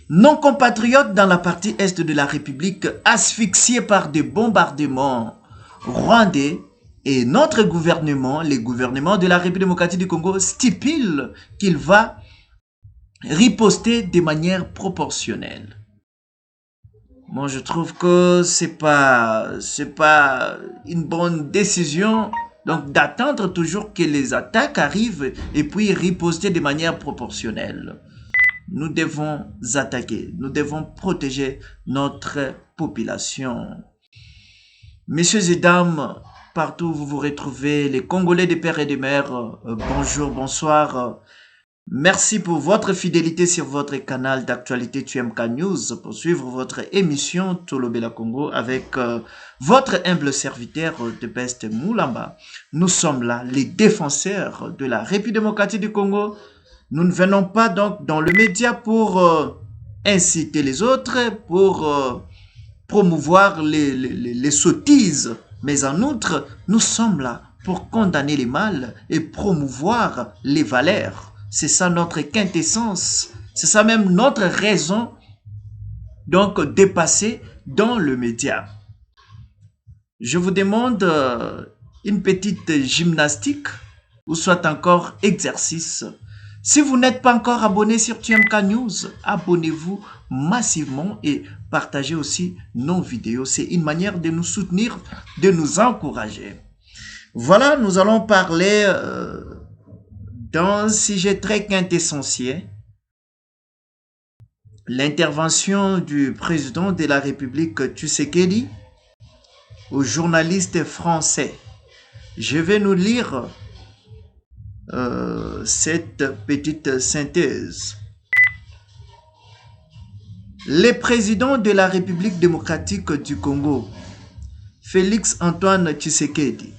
Nos compatriotes dans la partie est de la République asphyxiés par des bombardements rwandais et notre gouvernement, le gouvernement de la République démocratique du Congo, stipule qu'il va riposter de manière proportionnelle. Moi, je trouve que c'est pas une bonne décision. Donc, d'attendre toujours que les attaques arrivent et puis riposter de manière proportionnelle. Nous devons attaquer, nous devons protéger notre population. Messieurs et dames, partout où vous vous retrouvez, les Congolais des pères et des mères, bonjour, bonsoir. Merci pour votre fidélité sur votre canal d'actualité TUMK News pour suivre votre émission Tolobela Congo avec votre humble serviteur de Best Moulamba. Nous sommes là, les défenseurs de la République démocratique du Congo. Nous ne venons pas donc dans le média pour inciter les autres, pour promouvoir les sottises. Mais en outre, nous sommes là pour condamner les mal et promouvoir les valeurs. C'est ça notre quintessence. C'est ça même notre raison donc dépasser dans le média. Je vous demande une petite gymnastique ou soit encore exercice. Si vous n'êtes pas encore abonné sur TUMK News, abonnez-vous massivement et partagez aussi nos vidéos. C'est une manière de nous soutenir, de nous encourager. Voilà, nous allons parler d'un sujet très quintessentiel. L'intervention du président de la République Tshisekedi aux journalistes français. Je vais nous lire cette petite synthèse. Le président de la République démocratique du Congo, Félix Antoine Tshisekedi,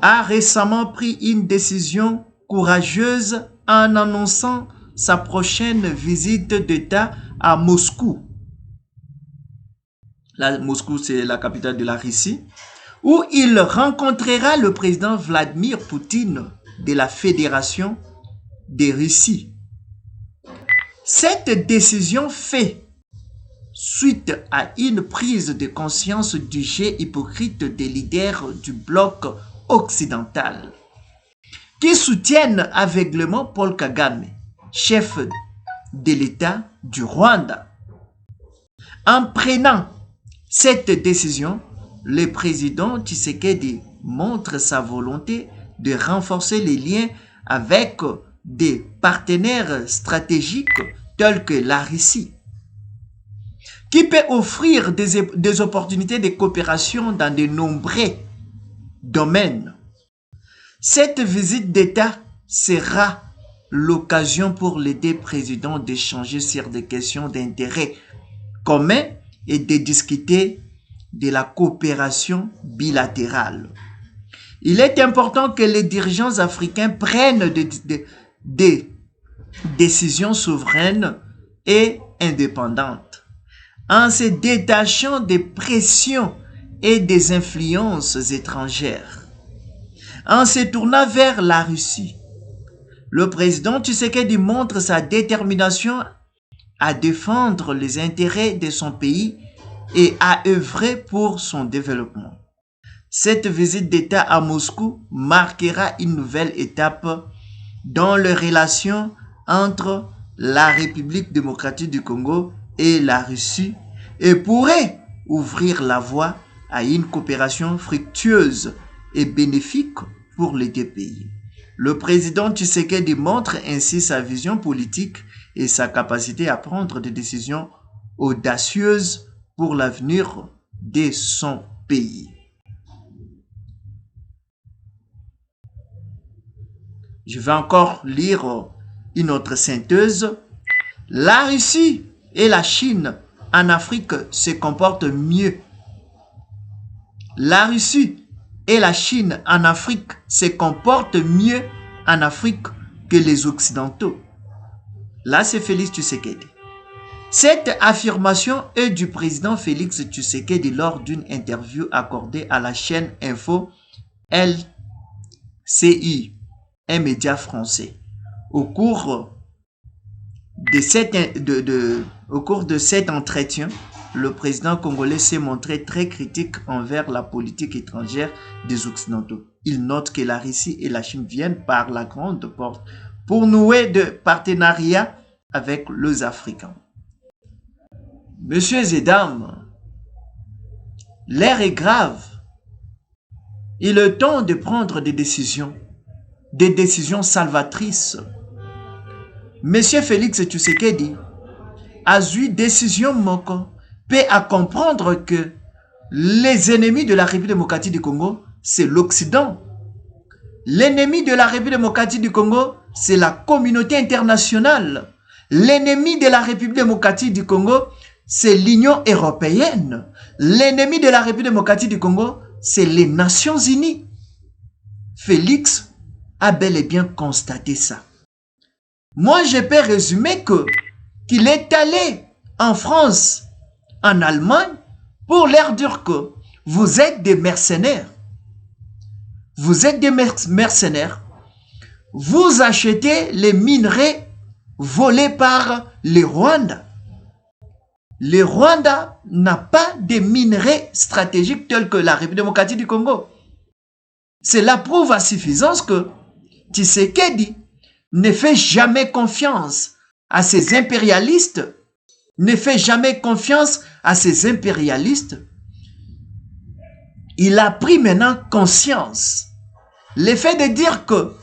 a récemment pris une décision courageuse en annonçant sa prochaine visite d'État à Moscou. Moscou, c'est la capitale de la Russie, où il rencontrera le président Vladimir Poutine de la Fédération de Russie. Cette décision fait suite à une prise de conscience du jeu hypocrite des leaders du bloc occidental qui soutiennent aveuglément Paul Kagame, chef de l'État du Rwanda. En prenant cette décision, le président Tshisekedi montre sa volonté de renforcer les liens avec des partenaires stratégiques tels que la Russie, qui peut offrir des opportunités de coopération dans de nombreux domaines. Cette visite d'État sera l'occasion pour les deux présidents d'échanger sur des questions d'intérêt commun et de discuter de la coopération bilatérale. Il est important que les dirigeants africains prennent des décisions souveraines et indépendantes en se détachant des pressions et des influences étrangères. En se tournant vers la Russie, le président Tshisekedi montre sa détermination à défendre les intérêts de son pays et à œuvrer pour son développement. Cette visite d'État à Moscou marquera une nouvelle étape dans les relations entre la République démocratique du Congo et la Russie et pourrait ouvrir la voie à une coopération fructueuse et bénéfique pour les deux pays. Le président Tshisekedi montre ainsi sa vision politique et sa capacité à prendre des décisions audacieuses pour l'avenir de son pays. Je vais encore lire une autre synthèse. La Russie et la Chine en Afrique se comportent mieux. La Russie et la Chine en Afrique se comportent mieux en Afrique que les Occidentaux. Là, c'est Félix Tshisekedi. Cette affirmation est du président Félix Tshisekedi lors d'une interview accordée à la chaîne Info LCI, un média français. Au cours Au cours de cet entretien, le président congolais s'est montré très critique envers la politique étrangère des Occidentaux. Il note que la Russie et la Chine viennent par la grande porte pour nouer de partenariats avec les Africains. Messieurs et dames, l'ère est grave. Il est temps de prendre des décisions salvatrices. Monsieur Félix Tshisekedi a eu décision moko peut à comprendre que les ennemis de la République démocratique du Congo, c'est l'Occident. L'ennemi de la République démocratique du Congo, c'est la communauté internationale. L'ennemi de la République démocratique du Congo, c'est l'Union européenne. L'ennemi de la République démocratique du Congo, c'est les Nations unies. Félix a bel et bien constaté ça. Moi, je peux résumer qu'il est allé en France, en Allemagne, pour leur dire que vous êtes des mercenaires. Vous êtes des mercenaires. Vous achetez les minerais volés par les Rwandais. Le Rwanda n'a pas de minerais stratégiques tels que la République démocratique du Congo. Cela prouve à suffisance que Tshisekedi ne fait jamais confiance à ces impérialistes, Il a pris maintenant conscience. Le fait de dire que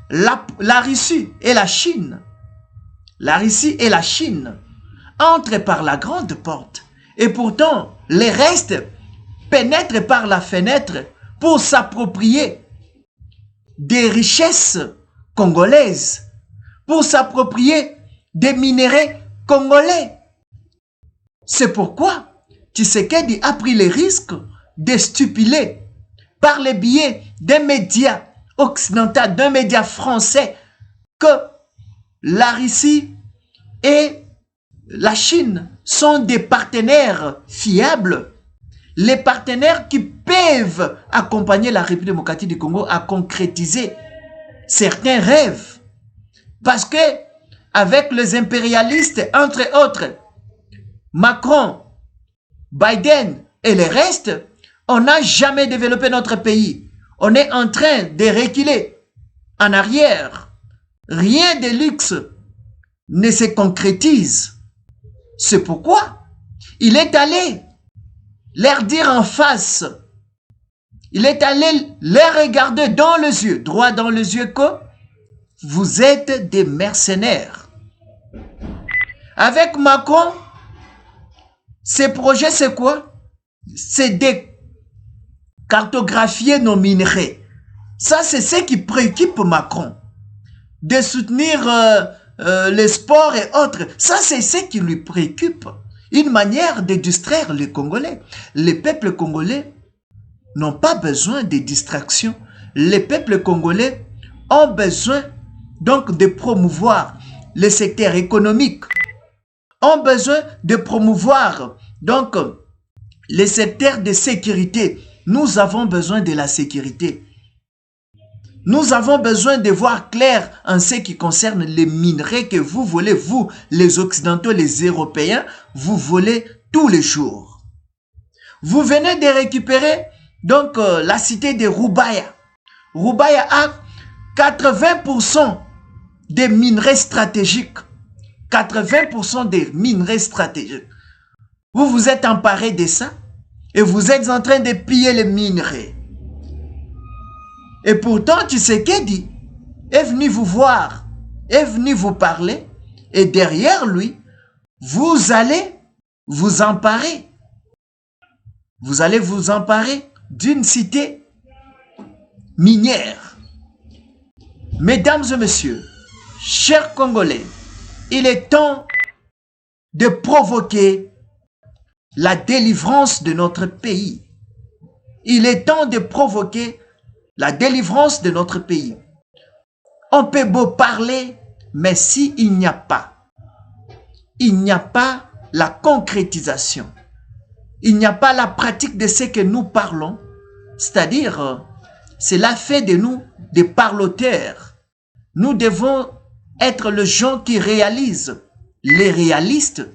la Russie et la Chine entrent par la grande porte et pourtant les restes pénètrent par la fenêtre pour s'approprier des richesses congolaises, pour s'approprier des minéraux congolais. C'est pourquoi Tshisekedi a pris le risque de stipuler par le biais d'un média occidental, d'un média français, que la Russie et la Chine sont des partenaires fiables, les partenaires qui peuvent accompagner la République démocratique du Congo à concrétiser certains rêves. Parce que avec les impérialistes, entre autres, Macron, Biden et le reste, on n'a jamais développé notre pays. On est en train de reculer en arrière. Rien de luxe ne se concrétise. C'est pourquoi il est allé leur dire en face. Il est allé les regarder dans les yeux, droit dans les yeux, que vous êtes des mercenaires. Avec Macron, ces projets, c'est quoi? C'est de cartographier nos minerais. Ça, c'est ce qui préoccupe Macron. De soutenir les sports et autres. Ça, c'est ce qui lui préoccupe. Une manière de distraire les Congolais. Les peuples congolais n'ont pas besoin de distractions. Les peuples congolais ont besoin donc de promouvoir le secteur économique, ont besoin de promouvoir donc les secteurs de sécurité. Nous avons besoin de la sécurité. Nous avons besoin de voir clair en ce qui concerne les minerais que vous volez, vous, les Occidentaux, les Européens, vous volez tous les jours. Vous venez de récupérer donc la cité de Roubaïa. Roubaïa a 80% des minerais stratégiques. 80% des minerais stratégiques. Vous vous êtes emparé de ça et vous êtes en train de piller les minerais. Et pourtant, Tshisekedi est venu vous voir, est venu vous parler, et derrière lui, vous allez vous emparer. Vous allez vous emparer d'une cité minière. Mesdames et messieurs, chers Congolais, il est temps de provoquer la délivrance de notre pays. Il est temps de provoquer la délivrance de notre pays. On peut beau parler, mais s'il n'y a pas la concrétisation, il n'y a pas la pratique de ce que nous parlons, c'est-à-dire, cela fait de nous des parloteurs. Nous devons être les gens qui réalisent. Les réalistes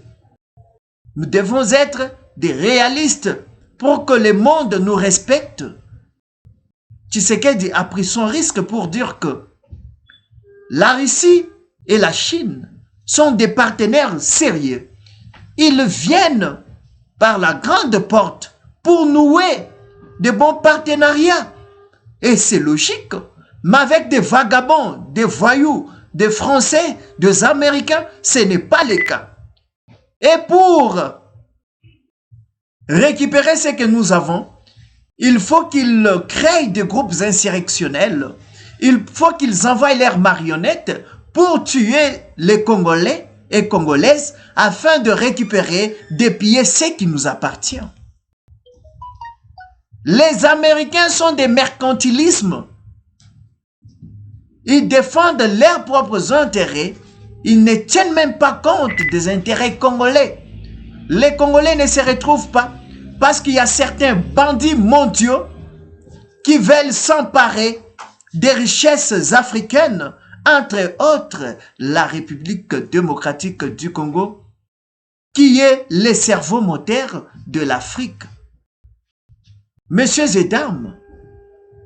Nous devons être des réalistes pour que le monde nous respecte. Tshisekedi a pris son risque pour dire que la Russie et la Chine sont des partenaires sérieux. Ils viennent par la grande porte pour nouer de bons partenariats. Et c'est logique. Mais avec des vagabonds, des voyous, des Français, des Américains, ce n'est pas le cas. Et pour récupérer ce que nous avons, il faut qu'ils créent des groupes insurrectionnels. Il faut qu'ils envoient leurs marionnettes pour tuer les Congolais et Congolaises afin de récupérer, d'épier ce qui nous appartient. Les Américains sont des mercantilismes. Ils défendent leurs propres intérêts. Ils ne tiennent même pas compte des intérêts congolais. Les Congolais ne se retrouvent pas parce qu'il y a certains bandits mondiaux qui veulent s'emparer des richesses africaines, entre autres la République démocratique du Congo, qui est le cerveau moteur de l'Afrique. Messieurs et dames,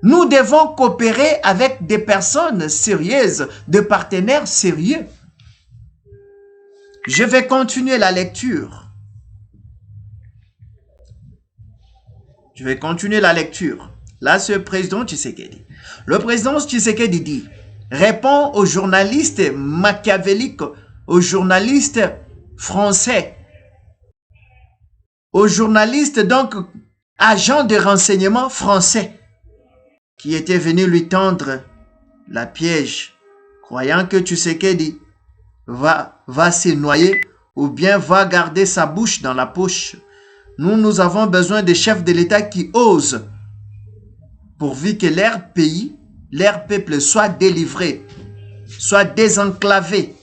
nous devons coopérer avec des personnes sérieuses, des partenaires sérieux. Je vais continuer la lecture. Je vais continuer la lecture. Là, c'est le président Tshisekedi. Le président Tshisekedi dit, répond aux journalistes machiavéliques, aux journalistes français, aux journalistes, donc, agents de renseignement français, qui étaient venus lui tendre la piège, croyant que Tshisekedi va se noyer ou bien va garder sa bouche dans la poche. Nous avons besoin de chefs de l'État qui osent, pourvu que leur pays, leur peuple soit délivré, soit désenclavé.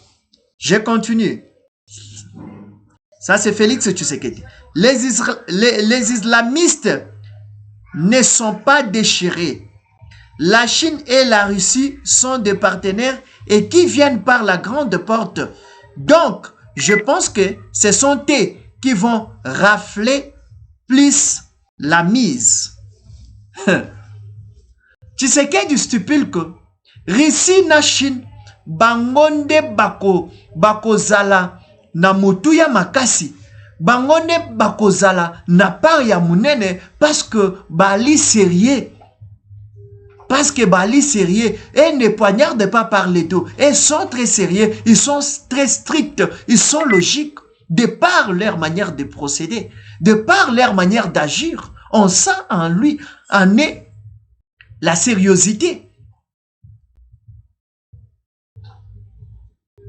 Je continue. Ça, c'est Félix Tshisekedi. Les islamistes ne sont pas déchirés. La Chine et la Russie sont des partenaires et qui viennent par la grande porte. Donc, je pense que ce sont eux qui vont rafler plus la mise. Tshisekedi stipule que Russie na Chine bangonde bakozala na mutu ya makasi. Bangonde bakozala na part ya munene parce que bali sérieux. Parce que bali sérieux et ne poignardent pas par les dos. Ils sont très sérieux, ils sont très stricts, ils sont logiques. De par leur manière de procéder, de par leur manière d'agir, on sent en lui, en est la sérieuxité.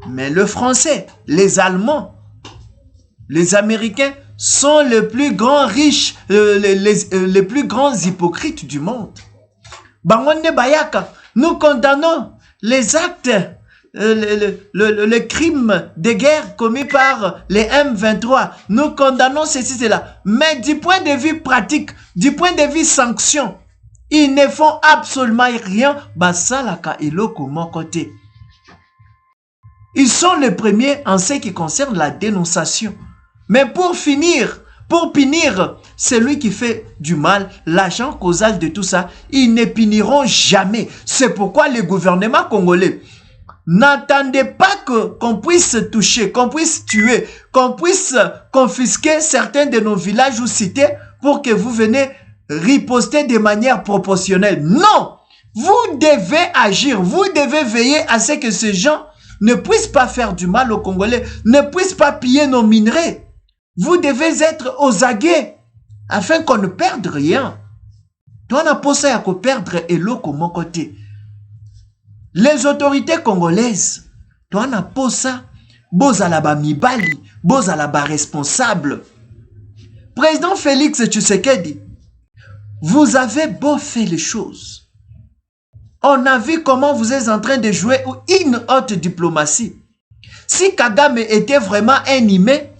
Mais le français, les Allemands, les Américains sont les plus grands riches, les plus grands hypocrites du monde. Bangonde Bayaka, nous condamnons les actes, le crime de guerre commis par les M23. Nous condamnons ceci, cela. Mais du point de vue pratique, du point de vue sanction, ils ne font absolument rien. Basalaka et Loko mon côté. Ils sont les premiers en ce qui concerne la dénonciation. Mais pour finir, pour punir celui qui fait du mal, l'agent causal de tout ça, ils ne puniront jamais. C'est pourquoi le gouvernement congolais n'attendez pas qu'on puisse toucher, qu'on puisse tuer, qu'on puisse confisquer certains de nos villages ou cités pour que vous venez riposter de manière proportionnelle. Non! Vous devez agir, vous devez veiller à ce que ces gens ne puissent pas faire du mal aux Congolais, ne puissent pas piller nos minerais. Vous devez être aux aguets afin qu'on ne perde rien. Toi, on a pensé à perdre et l'eau comme mon côté. Les autorités congolaises, toi, on a pensé bozalaba mibali, bozalaba responsable. Président Félix Tshisekedi, vous avez beau faire les choses. On a vu comment vous êtes en train de jouer une haute diplomatie. Si Kagame était vraiment animé,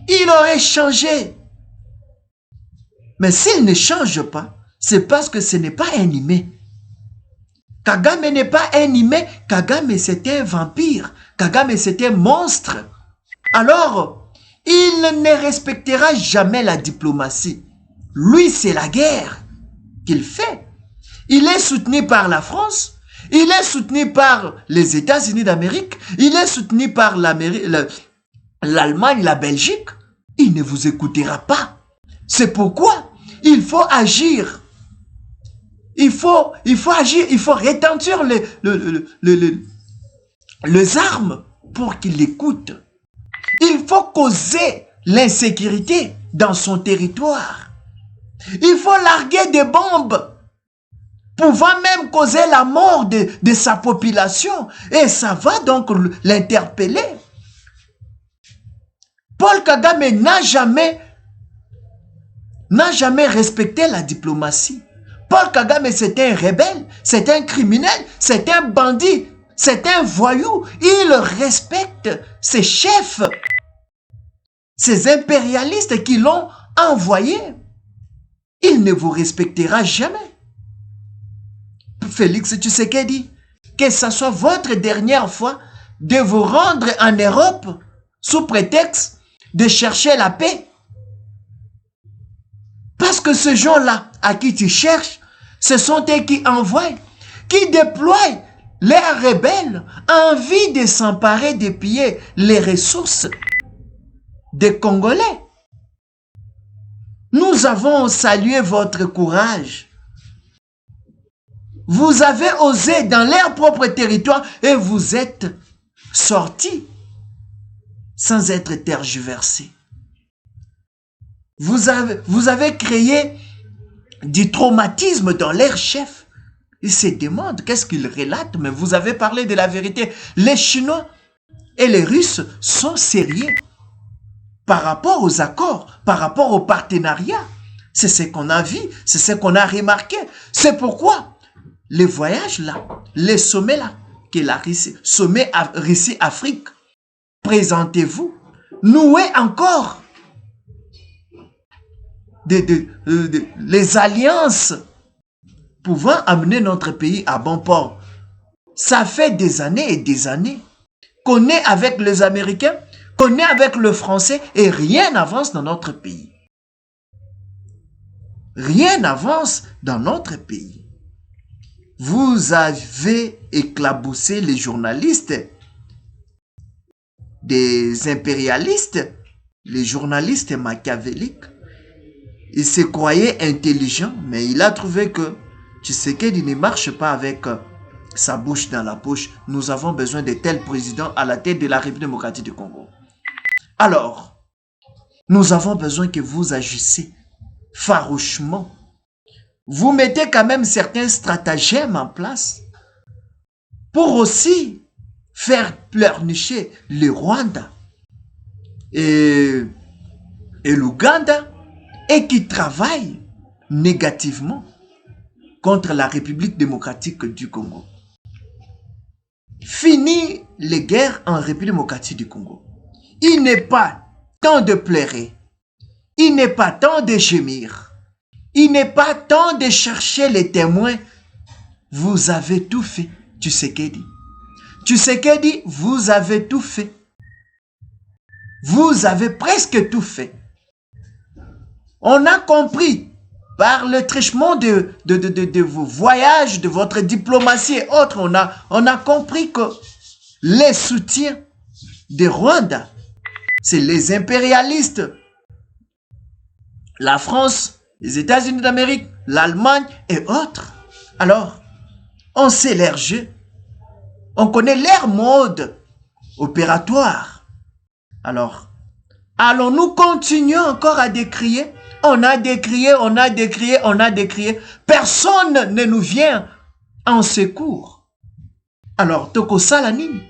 il aurait changé. Mais s'il ne change pas, c'est parce que ce n'est pas animé. Kagame n'est pas animé. Kagame, c'était un vampire. Kagame, c'était un monstre. Alors, Il ne respectera jamais la diplomatie. Lui, c'est la guerre qu'il fait. Il est soutenu par la France, il est soutenu par les États-Unis d'Amérique, il est soutenu par l'Allemagne, la Belgique. Il ne vous écoutera pas. C'est pourquoi il faut agir. Il faut agir, il faut rétentir les armes pour qu'il écoute. Il faut causer l'insécurité dans son territoire. Il faut larguer des bombes pouvant même causer la mort de sa population. Et ça va donc l'interpeller. Paul Kagame n'a jamais respecté la diplomatie. Paul Kagame, c'est un rebelle, c'est un criminel, c'est un bandit, c'est un voyou. Il respecte ses chefs, ces impérialistes qui l'ont envoyé. Il ne vous respectera jamais. Félix Tshisekedi, que ce soit votre dernière fois de vous rendre en Europe sous prétexte de chercher la paix. Parce que ces gens-là à qui tu cherches, ce sont eux qui envoient, qui déploient leurs rebelles en envie de s'emparer, de piller les ressources des Congolais. Nous avons salué votre courage. Vous avez osé dans leur propre territoire et vous êtes sortis sans être tergiversés. Vous avez créé du traumatisme dans leurs chefs. Ils se demandent qu'est-ce qu'ils relatent, mais vous avez parlé de la vérité. Les Chinois et les Russes sont sérieux par rapport aux accords, par rapport au partenariat. C'est ce qu'on a vu, c'est ce qu'on a remarqué. C'est pourquoi les voyages là, les sommets là, que la Russie, sommet Russie-Afrique, présentez-vous, nouez encore les alliances pouvant amener notre pays à bon port. Ça fait des années et des années qu'on est avec les Américains, qu'on est avec le Français et rien n'avance dans notre pays. Rien n'avance dans notre pays. Vous avez éclaboussé les journalistes, des impérialistes, les journalistes machiavéliques. Il se croyait intelligent, mais il a trouvé que Tshisekedi ne marche pas avec sa bouche dans la poche. Nous avons besoin de tels présidents à la tête de la République démocratique du Congo. Alors, nous avons besoin que vous agissiez farouchement. Vous mettez quand même certains stratagèmes en place pour aussi faire pleurnicher le Rwanda et l'Ouganda et qui travaillent négativement contre la République démocratique du Congo. Fini les guerres en République démocratique du Congo. Il n'est pas temps de pleurer. Il n'est pas temps de gémir. Il n'est pas temps de chercher les témoins. Vous avez tout fait, Tshisekedi. Tshisekedi, vous avez tout fait. Vous avez presque tout fait. On a compris par le trichement de vos voyages, de votre diplomatie et autres, on a compris que les soutiens de Rwanda, c'est les impérialistes. La France, les États-Unis d'Amérique, l'Allemagne et autres. Alors, on sait leur jeu. On connaît leur mode opératoire. Alors, allons-nous continuer encore à décrier? On a décrié, on a décrié, on a décrié. Personne ne nous vient en secours. Alors, toko salanini.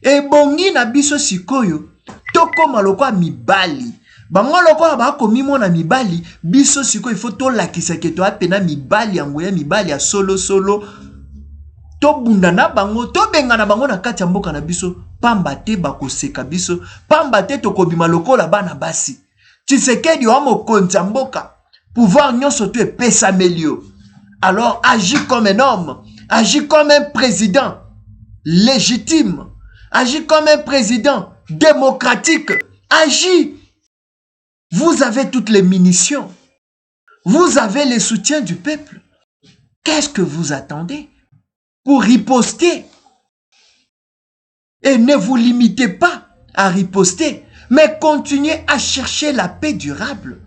Et bongi na biso sikoyo, toko maloko mibali. Bango loko ba ko mimo na mibali, biso sikoyo il faut to lakisa ke to apena mibali yangoya mibali ya solo. To bundana bango, to bengana bango na kati ya mboka na biso, pamba te bakoseka biso, pamba te tokobima lokola bana basi. Tshisekedi wa mokonzi ya mboka, pouvoir nyonso to epesa melio. Alors agis comme un homme, agis comme un président légitime, agis comme un président démocratique, agis Vous avez toutes les munitions. Vous avez le soutien du peuple. Qu'est-ce que vous attendez pour riposter? Et ne vous limitez pas à riposter, mais continuez à chercher la paix durable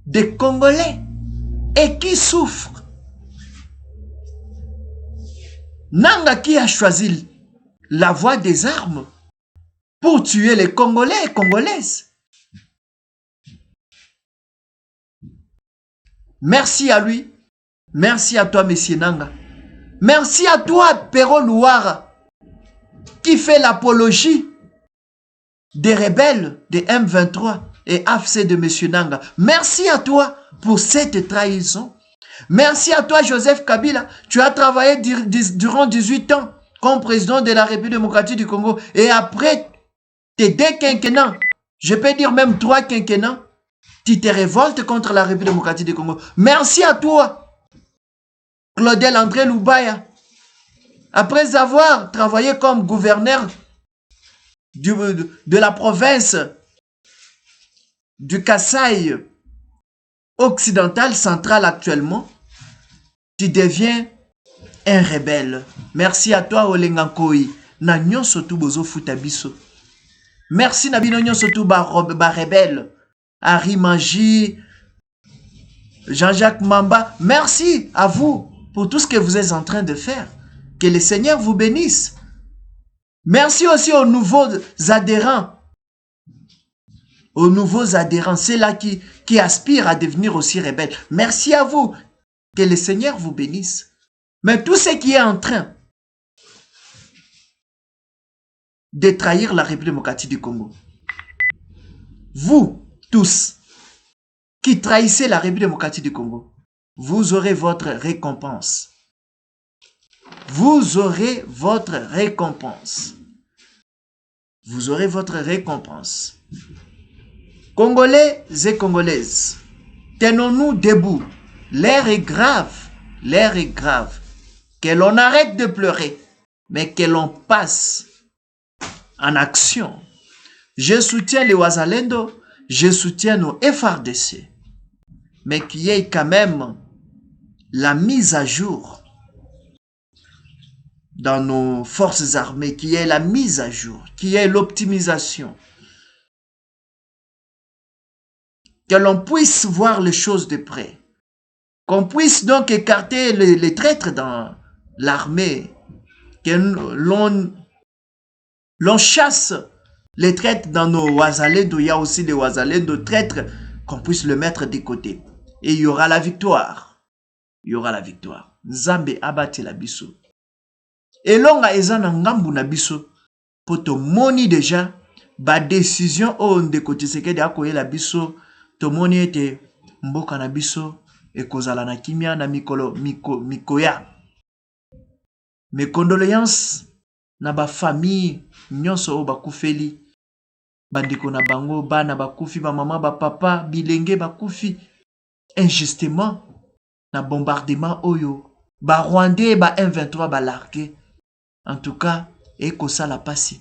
des Congolais et qui souffrent. Nanga qui a choisi la voie des armes pour tuer les Congolais et Congolaises. Merci à lui. Merci à toi, Monsieur Nanga. Merci à toi, Pero Louara, qui fait l'apologie des rebelles de M23 et AFC de M. Nanga. Merci à toi pour cette trahison. Merci à toi, Joseph Kabila. Tu as travaillé durant 18 ans comme président de la République démocratique du Congo. Et après tes 2 quinquennats, je peux dire même 3 quinquennats, tu te révoltes contre la République démocratique du Congo. Merci à toi, Claudel André Loubaya. Après avoir travaillé comme gouverneur de la province du Kasaï occidental, central actuellement, tu deviens un rebelle. Merci à toi, Olengankoi. Na nyonso tu bozo futa biso. Merci na bino nyonso tu ba rebelle. Harry Manji, Jean-Jacques Mamba. Merci à vous pour tout ce que vous êtes en train de faire. Que le Seigneur vous bénisse. Merci aussi aux nouveaux adhérents. Aux nouveaux adhérents, c'est là qui aspirent à devenir aussi rebelles. Merci à vous. Que le Seigneur vous bénisse. Mais tout ce qui est en train de trahir la République démocratique du Congo, vous tous qui trahissez la République démocratique du Congo, vous aurez votre récompense. Vous aurez votre récompense. Vous aurez votre récompense. Congolais et Congolaises, tenons-nous debout. L'air est grave. L'air est grave. Que l'on arrête de pleurer, mais que l'on passe en action. Je soutiens les Wazalendo, je soutiens nos FRDC, mais qu'il y ait quand même la mise à jour dans nos forces armées, qu'il y ait la mise à jour, qu'il y ait l'optimisation. Que l'on puisse voir les choses de près. Qu'on puisse donc écarter les traîtres dans l'armée. Que l'on chasse les traîtres dans nos Wazalendo. Il y a aussi des Wazalendo traîtres qu'on puisse le mettre de côté. Et il y aura la victoire. Il y aura la victoire. Nzambe abate la biso. Et longa ezana ngambu na biso. Poto moni déjà. Ba décision o ndeko Tshisekedi akoye la biso. To moni ete mboka na biso. Et kozala na kimia na mikoya. Mes condoléances na ba famille nyonso o bakufeli. Bandiko na bango bana bakufi ba mama ba papa bilenge bakufi injustement na bombardement oyo ba Rwandais ba M23 ba largué. En tout cas, ekosala pasi.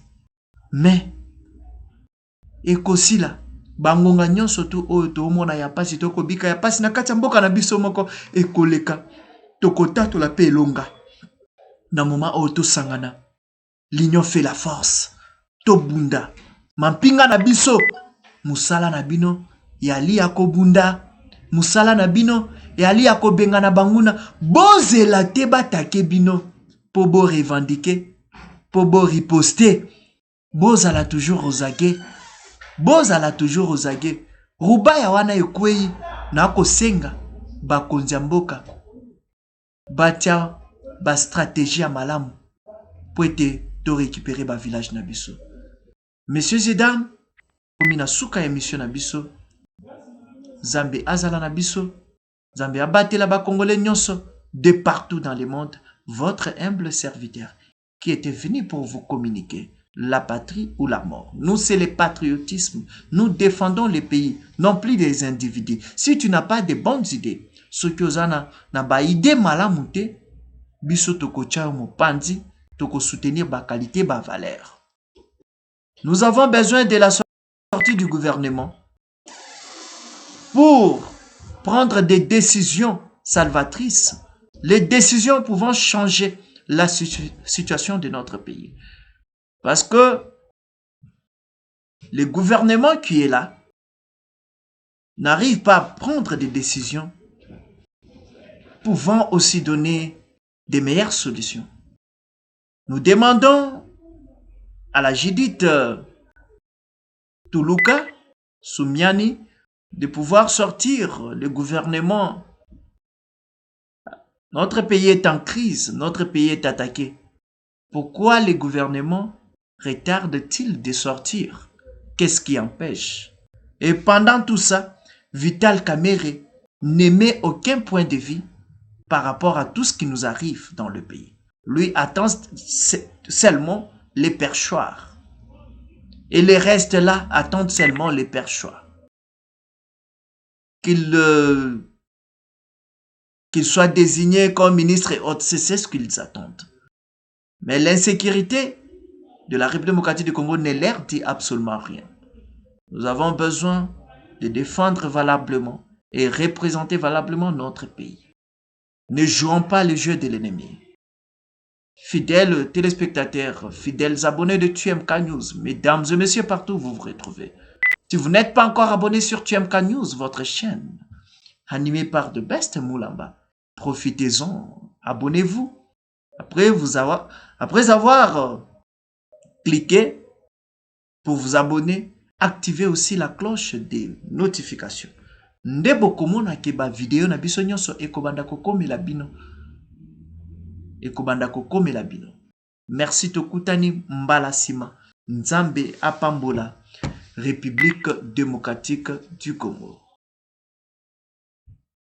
Mais ekosila bangonga nyonso tu oyo to mona ya pasi to kobika ya pasi na kati ya mboka na biso moko ekoleka tokota la pe longa na moment oyo to sangana l'union fait la force to bunda mampinga na biso musala na bino yali akobunda musala na bino yali akobenga na banguna bozela te batake bino po bo revendiquer po bo riposter bozala toujours aux aguets. Bozala toujours aux aguets. Rubaya wana ekwei na kosenga bakonzi mboka batia ba stratégie ya malamu pour te récupérer ba village na biso. Messieurs et dames, komina suka émission na biso. Zambe azala na biso. Zambe abatela ba Congolais nyonso de partout dans le monde. Votre humble serviteur qui était venu pour vous communiquer la patrie ou la mort. Nous, c'est le patriotisme. Nous défendons le pays, non plus des individus. Si tu n'as pas de bonnes idées, ce que vous avez na idée malamute, biso toko cha mo pandi, toko soutenir ba qualité, ba valeur. Nous avons besoin de la sortie du gouvernement. pour prendre des décisions salvatrices, les décisions pouvant changer la situation de notre pays. Parce que le gouvernement qui est là n'arrive pas à prendre des décisions pouvant aussi donner des meilleures solutions. Nous demandons à la Judith Tuluka Sumiani de pouvoir sortir le gouvernement. Notre pays est en crise, notre pays est attaqué. Pourquoi le gouvernement retarde-t-il de sortir? Qu'est-ce qui empêche? Et pendant tout ça, Vital Kamerhe n'émet aucun point de vue par rapport à tout ce qui nous arrive dans le pays. Lui attend seulement les perchoirs. Et les restes là attendent seulement les perchoirs. Qu'il soit désigné comme ministre et autres, c'est ce qu'ils attendent. Mais l'insécurité de la République démocratique du Congo ne leur dit absolument rien. Nous avons besoin de défendre valablement et représenter valablement notre pays. Ne jouons pas le jeu de l'ennemi. Fidèles téléspectateurs, fidèles abonnés de TUMK News, mesdames et messieurs, partout où vous vous retrouvez. Si vous n'êtes pas encore abonné sur TUMK News, votre chaîne, animée par The Best Moulamba, profitez-en, abonnez-vous. Après avoir cliqué pour vous abonner, activez aussi la cloche des notifications. Nde bokomona ke ba vidéo na biso nyonso ekobanda kokomela bino. Merci tokutani mbala sima. Nzambe apambola République démocratique du Congo.